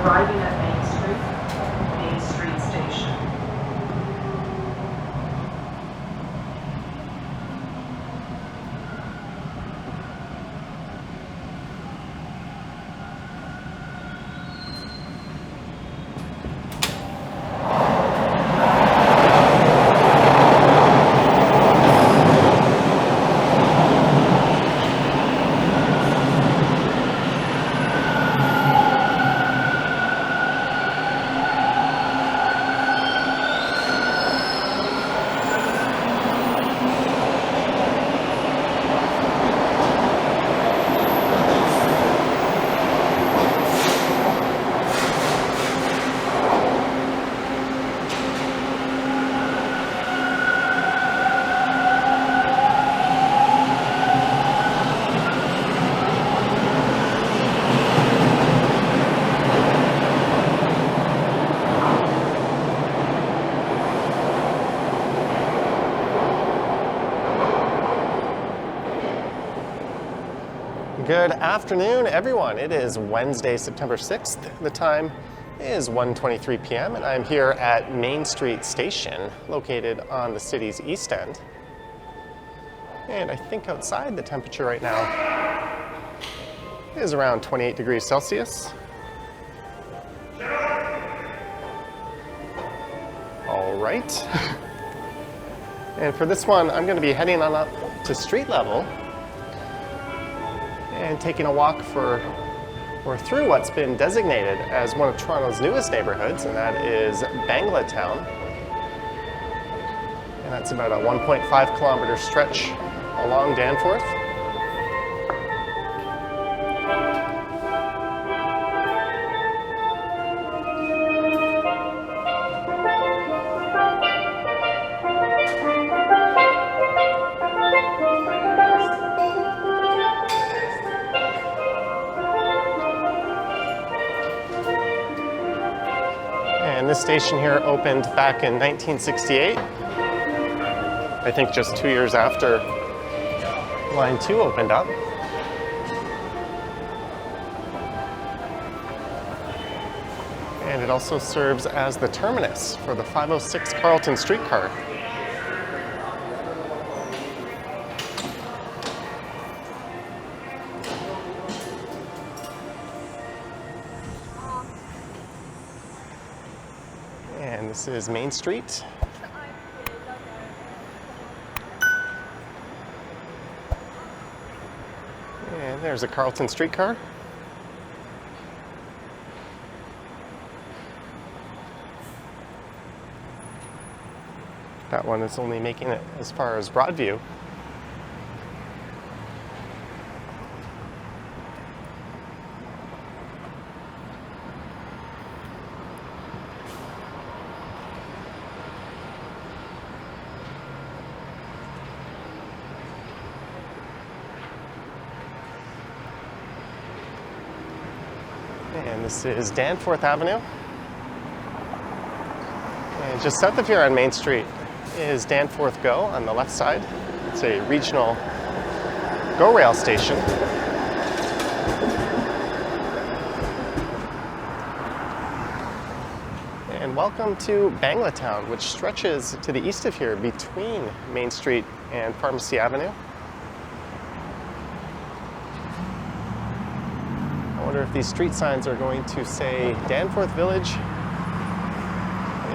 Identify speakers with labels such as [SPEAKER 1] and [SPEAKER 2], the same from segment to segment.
[SPEAKER 1] Arriving at Main Street Station.
[SPEAKER 2] Good afternoon, everyone. It is Wednesday, September 6th. The time is 1:23 p.m. and I'm here at Main Street Station, located on the city's east end. And I think outside the temperature right now is around 28 degrees Celsius. All right. And for this one, I'm going to be heading on up to street level and taking a walk through what's been designated as one of Toronto's newest neighborhoods, and that is Banglatown. And that's about a 1.5 kilometer stretch along Danforth. And this station here opened back in 1968. I think just 2 years after Line 2 opened up. And it also serves as the terminus for the 506 Carlton streetcar. And this is Main Street. And there's a Carlton streetcar. That one is only making it as far as Broadview. And this is Danforth Avenue. And just south of here on Main Street is Danforth Go on the left side. It's a regional GO rail station. And welcome to Banglatown, which stretches to the east of here between Main Street and Pharmacy Avenue. I wonder if these street signs are going to say Danforth Village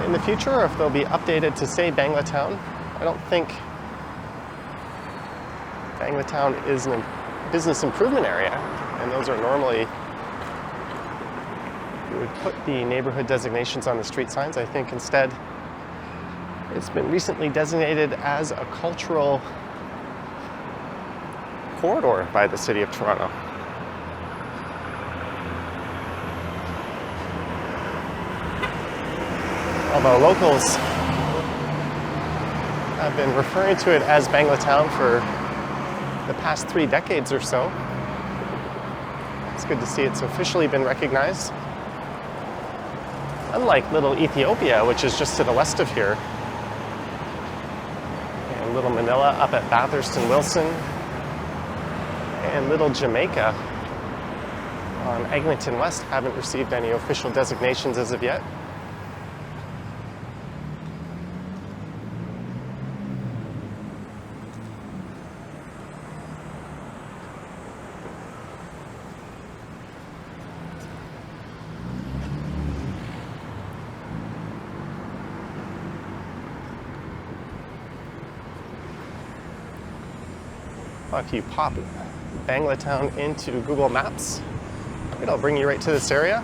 [SPEAKER 2] in the future, or if they'll be updated to say Banglatown. I don't think Banglatown is a business improvement area, and those are normally, you would put the neighborhood designations on the street signs. I think instead it's been recently designated as a cultural corridor by the City of Toronto. Although locals have been referring to it as Banglatown for the past 3 decades or so. It's good to see it's officially been recognized. Unlike Little Ethiopia, which is just to the west of here, and Little Manila up at Bathurst and Wilson, and Little Jamaica on Eglinton West haven't received any official designations as of yet. If you pop Banglatown into Google Maps, it'll bring you right to this area.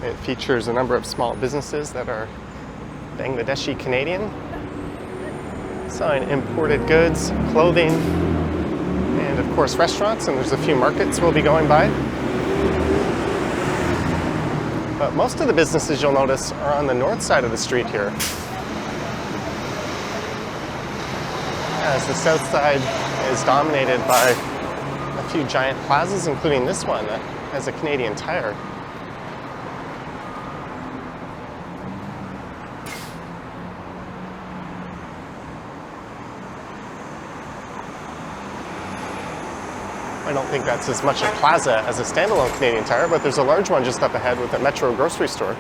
[SPEAKER 2] It features a number of small businesses that are Bangladeshi Canadian, selling imported goods, clothing, and of course restaurants, and there's a few markets we'll be going by. But most of the businesses you'll notice are on the north side of the street here, as the south side is dominated by a few giant plazas, including this one that has a Canadian Tire. I don't think that's as much a plaza as a standalone Canadian Tire, but there's a large one just up ahead with a Metro grocery store.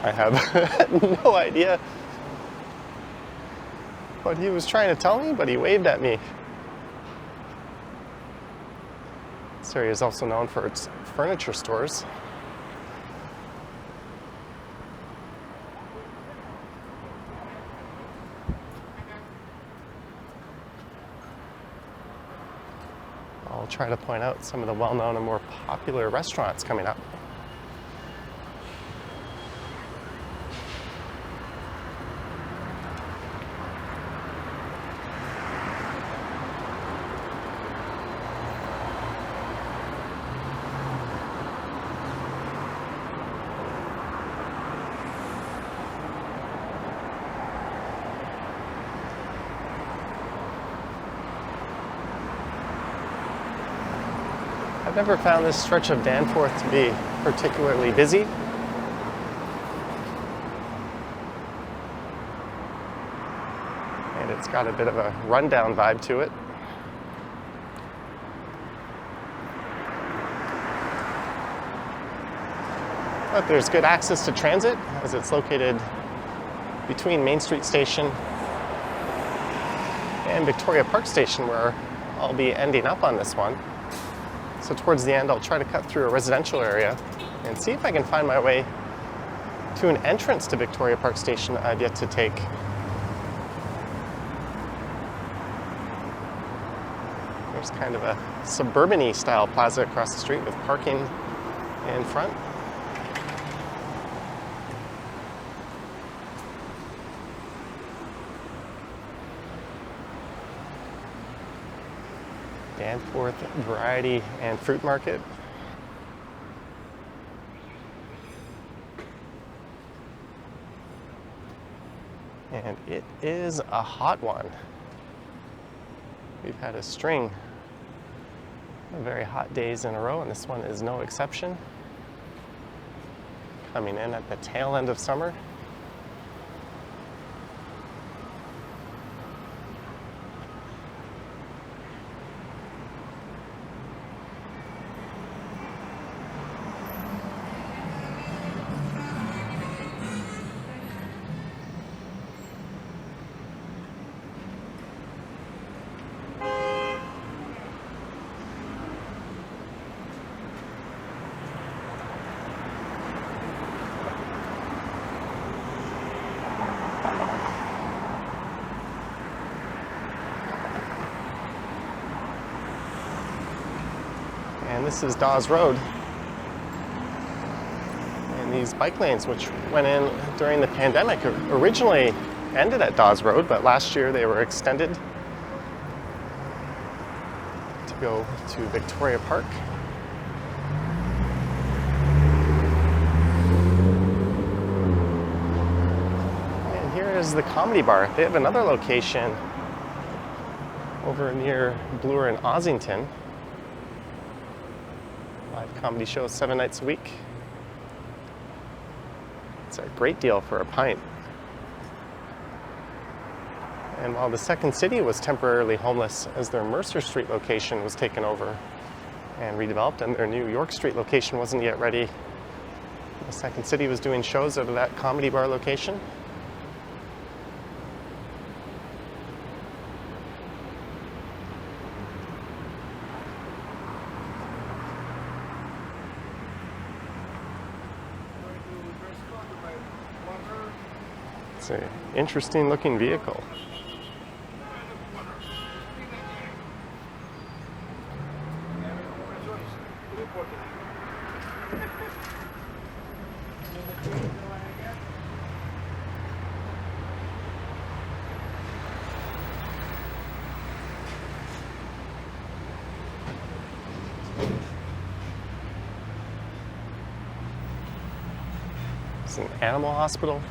[SPEAKER 2] I have no idea what he was trying to tell me, but he waved at me. This area is also known for its furniture stores. I'll try to point out some of the well-known and more popular restaurants coming up. I've never found this stretch of Danforth to be particularly busy. And it's got a bit of a rundown vibe to it. But there's good access to transit, as it's located between Main Street Station and Victoria Park Station, where I'll be ending up on this one. So towards the end, I'll try to cut through a residential area and see if I can find my way to an entrance to Victoria Park Station I've yet to take. There's kind of a suburban-y style plaza across the street with parking in front. Danforth Variety and Fruit Market. And it is a hot one. We've had a string of very hot days in a row, and this one is no exception. Coming in at the tail end of summer. And this is Dawes Road. And these bike lanes, which went in during the pandemic, originally ended at Dawes Road, but last year they were extended to go to Victoria Park. And here is the Comedy Bar. They have another location over near Bloor and Ossington. Live comedy shows 7 nights a week. It's a great deal for a pint. And while the Second City was temporarily homeless as their Mercer Street location was taken over and redeveloped, and their New York Street location wasn't yet ready, the Second City was doing shows out of that comedy bar location. It's an interesting looking vehicle. It's an animal hospital.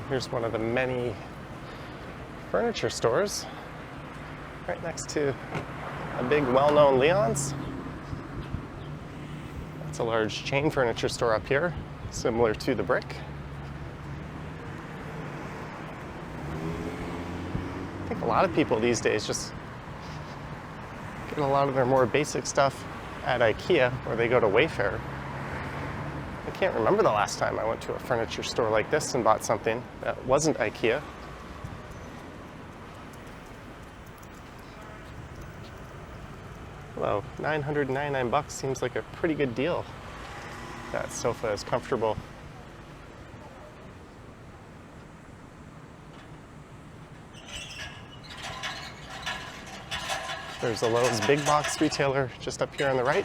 [SPEAKER 2] Here's one of the many furniture stores right next to a big well-known Leon's. That's a large chain furniture store up here, similar to the Brick. I think a lot of people these days just get a lot of their more basic stuff at IKEA, or they go to Wayfair. I can't remember the last time I went to a furniture store like this and bought something that wasn't IKEA. Hello, $999 seems like a pretty good deal. That sofa is comfortable. There's a Lowe's big box retailer just up here on the right.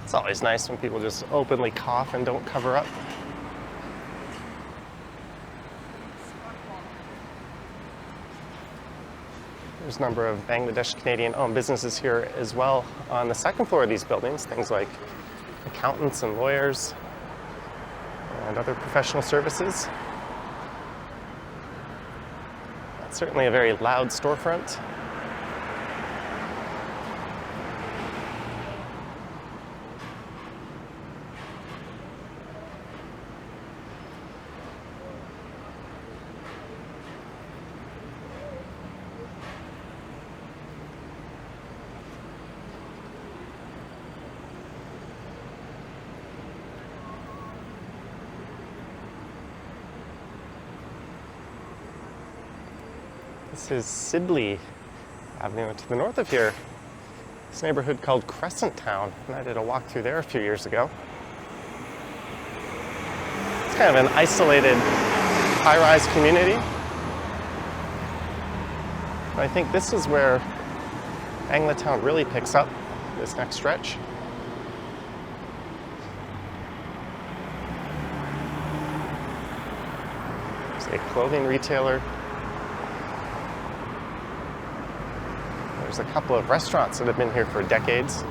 [SPEAKER 2] It's always nice when people just openly cough and don't cover up. There's a number of Bangladeshi Canadian owned businesses here as well on the second floor of these buildings, things like accountants and lawyers and other professional services. That's certainly a very loud storefront. This is Sibley Avenue to the north of here. This neighborhood called Crescent Town, and I did a walk through there a few years ago. It's kind of an isolated high-rise community. I think this is where Banglatown really picks up, this next stretch. There's a clothing retailer. There's a couple of restaurants that have been here for decades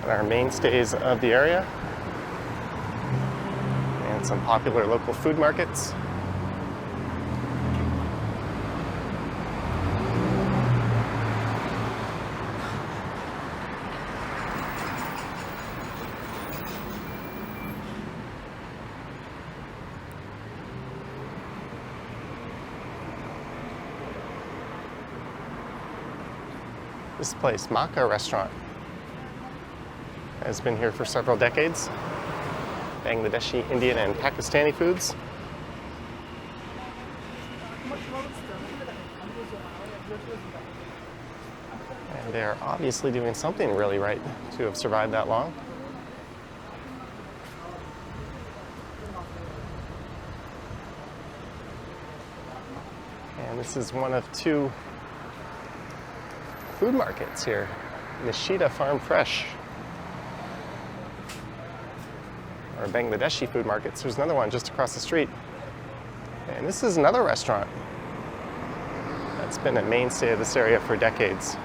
[SPEAKER 2] and are mainstays of the area, and some popular local food markets. This place, Makkah Restaurant, has been here for several decades. Bangladeshi, Indian, and Pakistani foods. And they're obviously doing something really right to have survived that long. And this is one of two food markets here. Nishita Farm Fresh, or Bangladeshi food markets. There's another one just across the street. And this is another restaurant that's been a mainstay of this area for decades.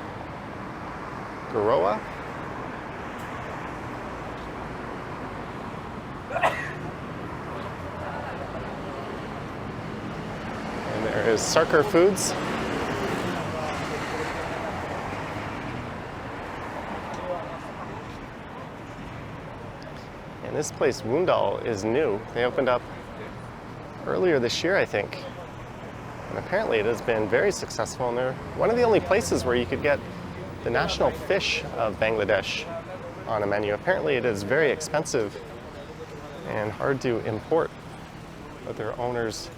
[SPEAKER 2] Garoa. And there is Sarkar Foods. And this place, Woondal, is new. They opened up earlier this year, I think. And apparently it has been very successful. And they're one of the only places where you could get the national fish of Bangladesh on a menu. Apparently it is very expensive and hard to import, but their owners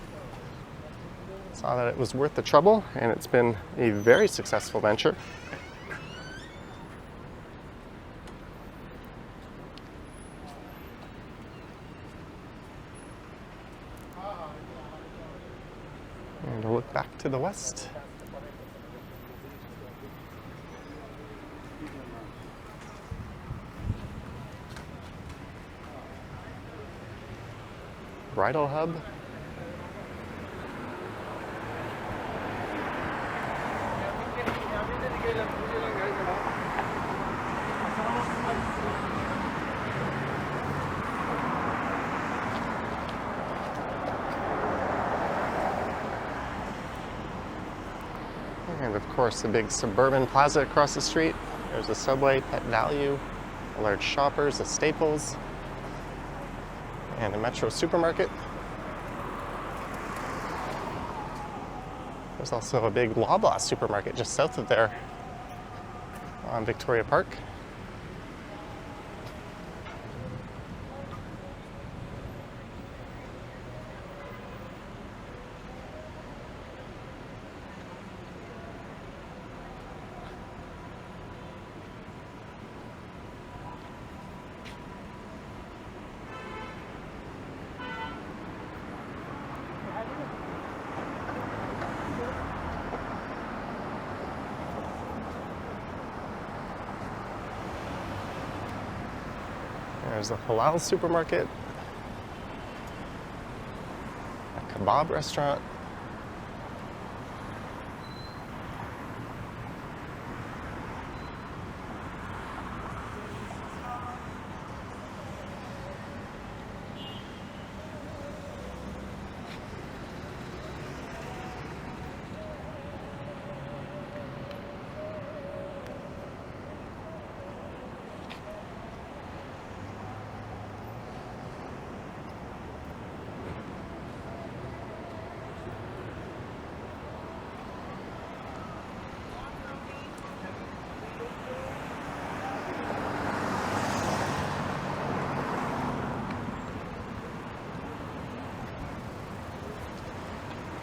[SPEAKER 2] saw that it was worth the trouble, and it's been a very successful venture. And we'll look back to the west. Bridal Hub. And of course, the big suburban plaza across the street. There's a Subway, Pet Value, a large Shoppers, a Staples, and a Metro supermarket. There's also a big Loblaw supermarket just south of there on Victoria Park. There's a halal supermarket, a kebab restaurant,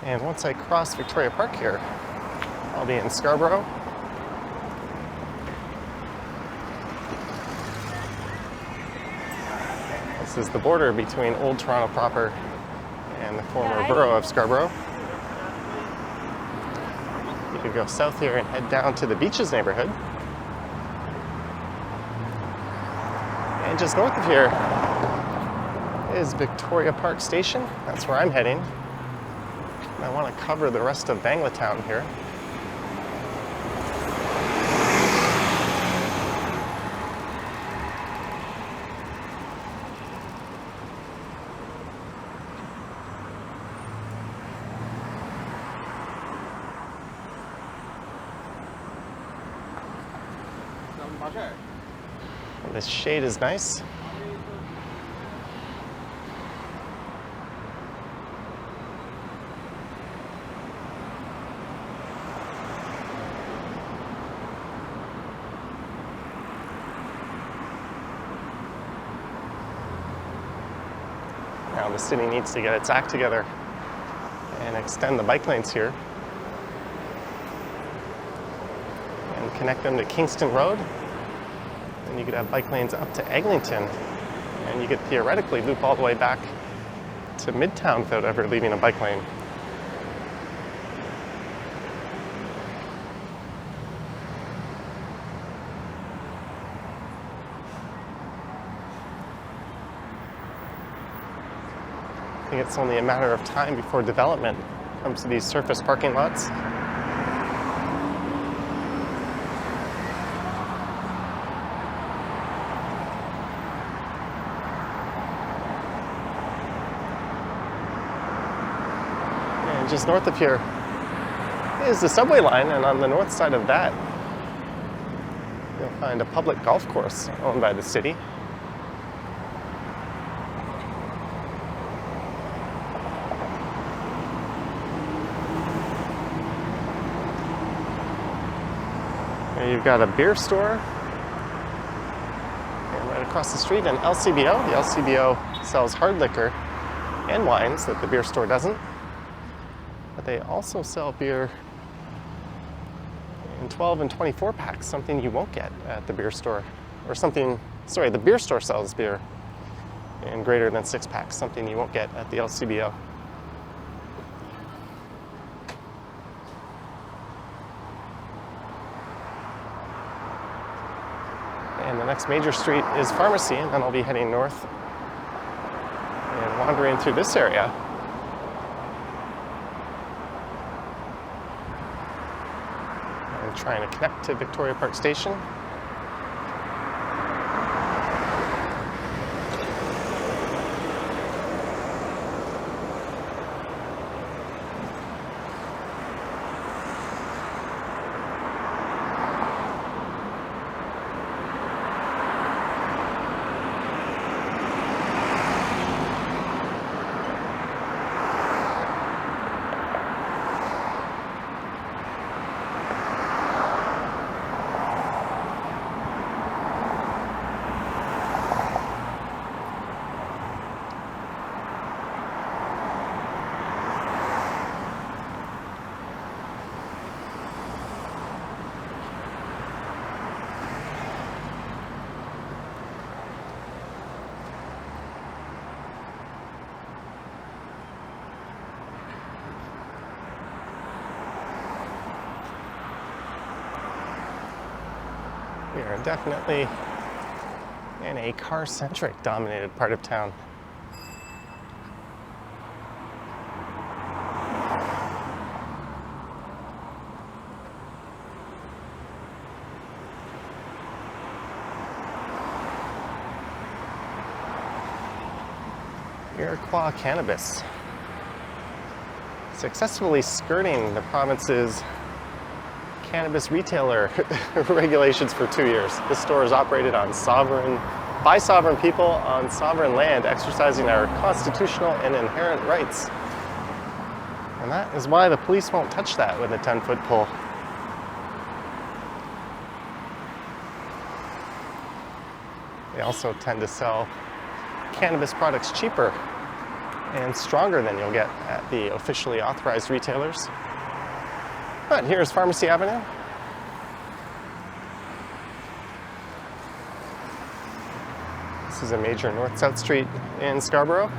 [SPEAKER 2] and once I cross Victoria Park here, I'll be in Scarborough. This is the border between Old Toronto proper and the former borough of Scarborough. You could go south here and head down to the Beaches neighborhood. And just north of here is Victoria Park Station. That's where I'm heading. I want to cover the rest of Banglatown here. This shade is nice. Now the city needs to get its act together and extend the bike lanes here and connect them to Kingston Road. And you could have bike lanes up to Eglinton, and you could theoretically loop all the way back to Midtown without ever leaving a bike lane. I think it's only a matter of time before development comes to these surface parking lots. And just north of here is the subway line, and on the north side of that, you'll find a public golf course owned by the city. You've got a beer store, and right across the street an LCBO. The LCBO sells hard liquor and wines that the beer store doesn't, but they also sell beer in 12 and 24 packs, something you won't get at the beer store. Or something, sorry, the beer store sells beer in greater than 6 packs, something you won't get at the LCBO. And the next major street is Pharmacy, and then I'll be heading north and wandering through this area. And trying to connect to Victoria Park Station. We are definitely in a car-centric dominated part of town. Iroquois cannabis, successfully skirting the province's cannabis retailer regulations for 2 years. This store is operated by sovereign people on sovereign land, exercising our constitutional and inherent rights. And that is why the police won't touch that with a 10-foot pole. They also tend to sell cannabis products cheaper and stronger than you'll get at the officially authorized retailers. But here's Pharmacy Avenue. This is a major north-south street in Scarborough.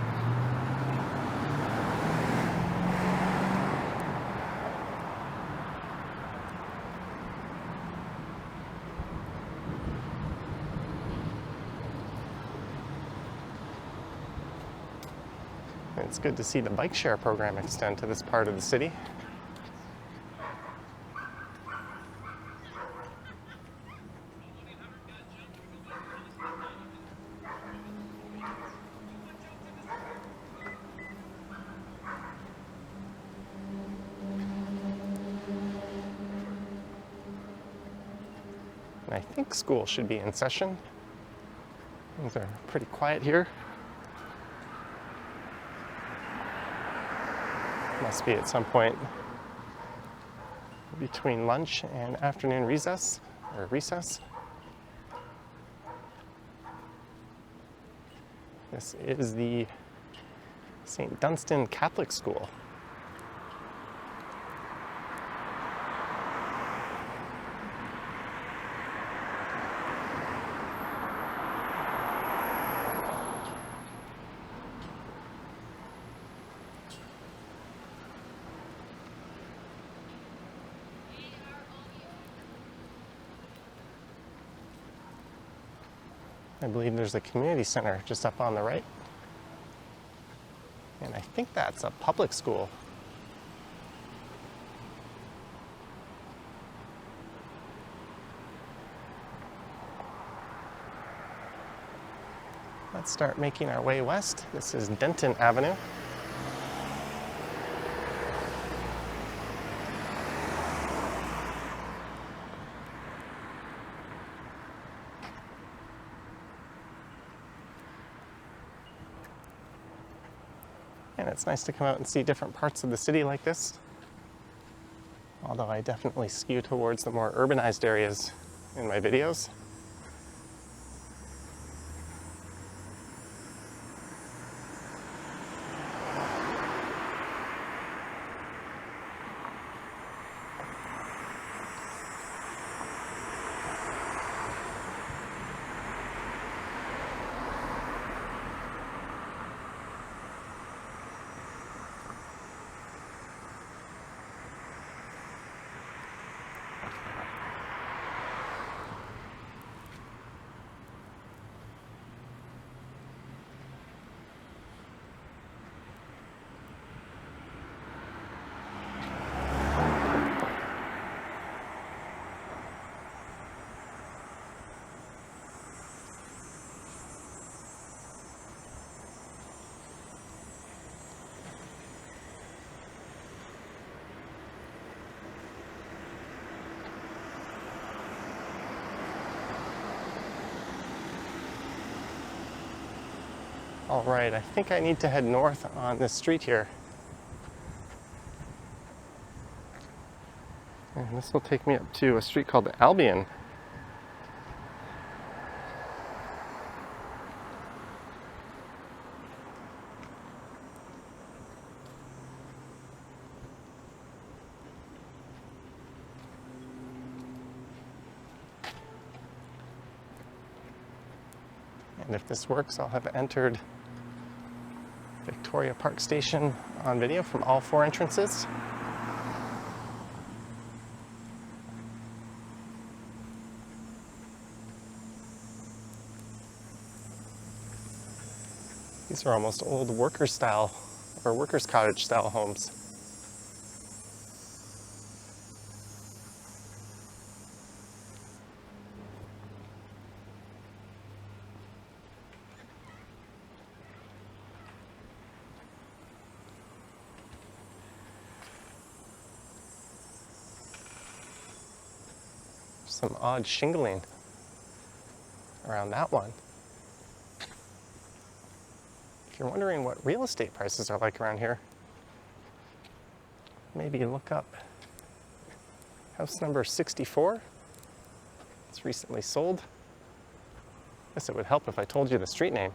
[SPEAKER 2] It's good to see the bike share program extend to this part of the city. And I think school should be in session. Things are pretty quiet here. Must be at some point between lunch and afternoon recess, or recess. This is the St. Dunstan Catholic School. I believe there's a community center just up on the right. And I think that's a public school. Let's start making our way west. This is Denton Avenue. And it's nice to come out and see different parts of the city like this. Although I definitely skew towards the more urbanized areas in my videos. All right, I think I need to head north on this street here. And this will take me up to a street called Albion. And if this works, I'll have entered Victoria Park Station on video from all four entrances. These are almost old worker style or workers' cottage style homes. Some odd shingling around that one. If you're wondering what real estate prices are like around here, maybe look up house number 64. It's recently sold. I guess it would help if I told you the street name.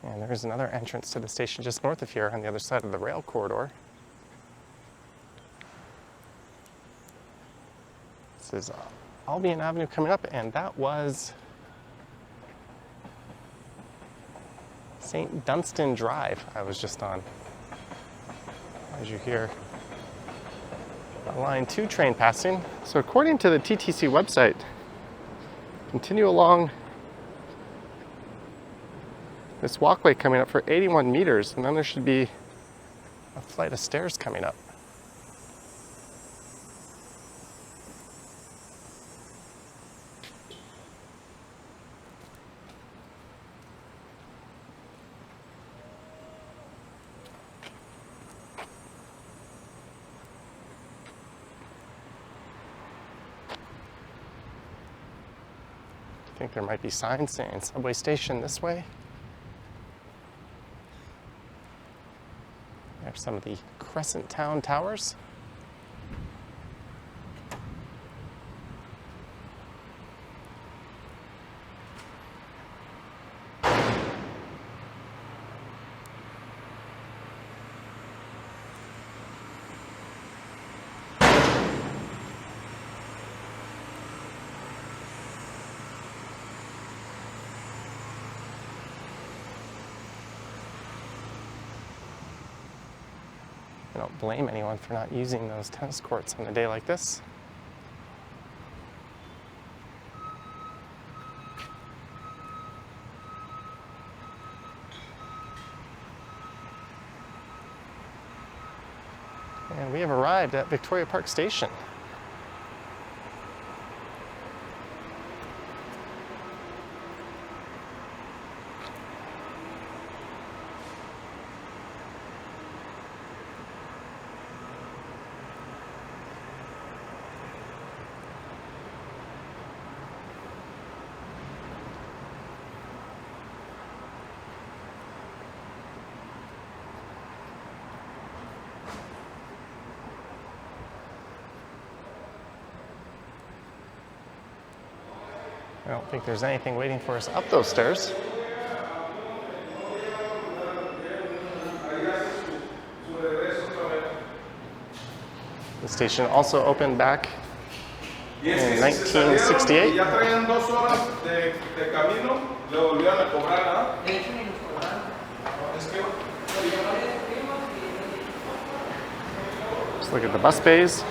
[SPEAKER 2] And there's another entrance to the station just north of here on the other side of the rail corridor. This is Albion Avenue coming up, and that was St. Dunstan Drive I was just on. As you hear a Line 2 train passing. So according to the TTC website, continue along this walkway coming up for 81 meters, and then there should be a flight of stairs coming up. think there might be signs saying subway station this way. There's some of the Crescent Town towers. I don't blame anyone for not using those tennis courts on a day like this. And we have arrived at Victoria Park Station. I don't think there's anything waiting for us up those stairs. The station also opened back in 1968. Just look at the bus bays.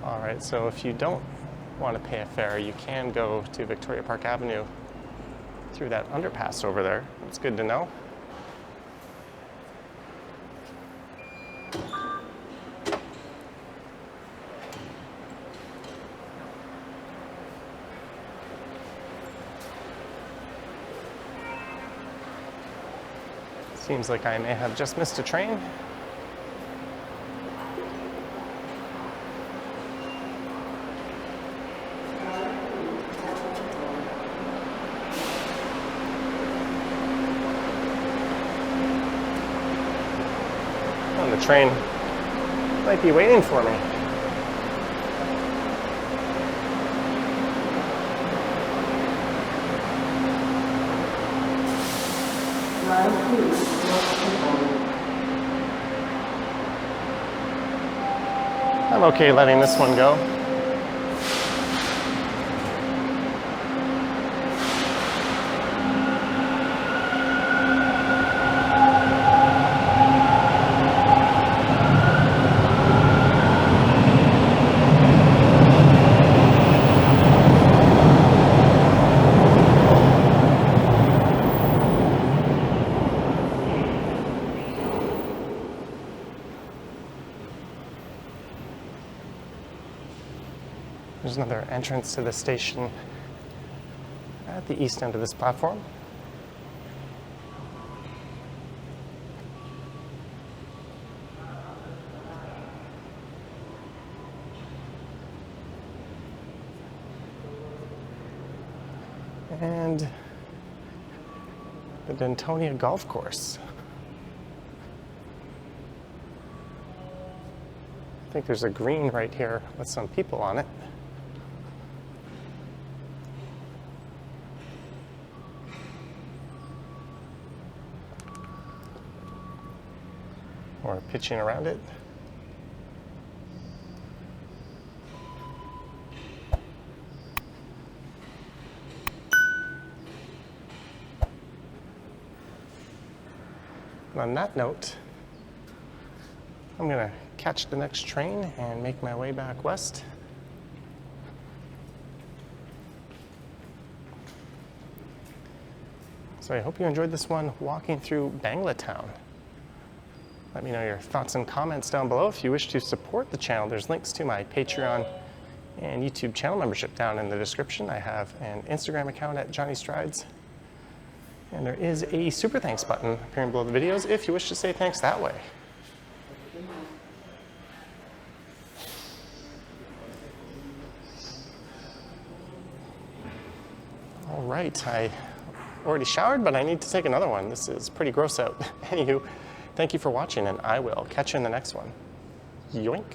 [SPEAKER 2] All right, so if you don't want to pay a fare, you can go to Victoria Park Avenue through that underpass over there. That's good to know. Seems like I may have just missed a train. Oh, the train might be waiting for me. I'm okay letting this one go. There's another entrance to the station at the east end of this platform. And the Dentonia Golf Course. I think there's a green right here with some people on it. Or pitching around it. And on that note, I'm going to catch the next train and make my way back west. So I hope you enjoyed this one walking through Banglatown. Let me know your thoughts and comments down below. If you wish to support the channel, there's links to my Patreon and YouTube channel membership down in the description. I have an Instagram account at Johnny Strides. And there is a super thanks button appearing below the videos if you wish to say thanks that way. All right, I already showered, but I need to take another one. This is pretty gross out. Anywho, thank you for watching, and I will catch you in the next one. Yoink.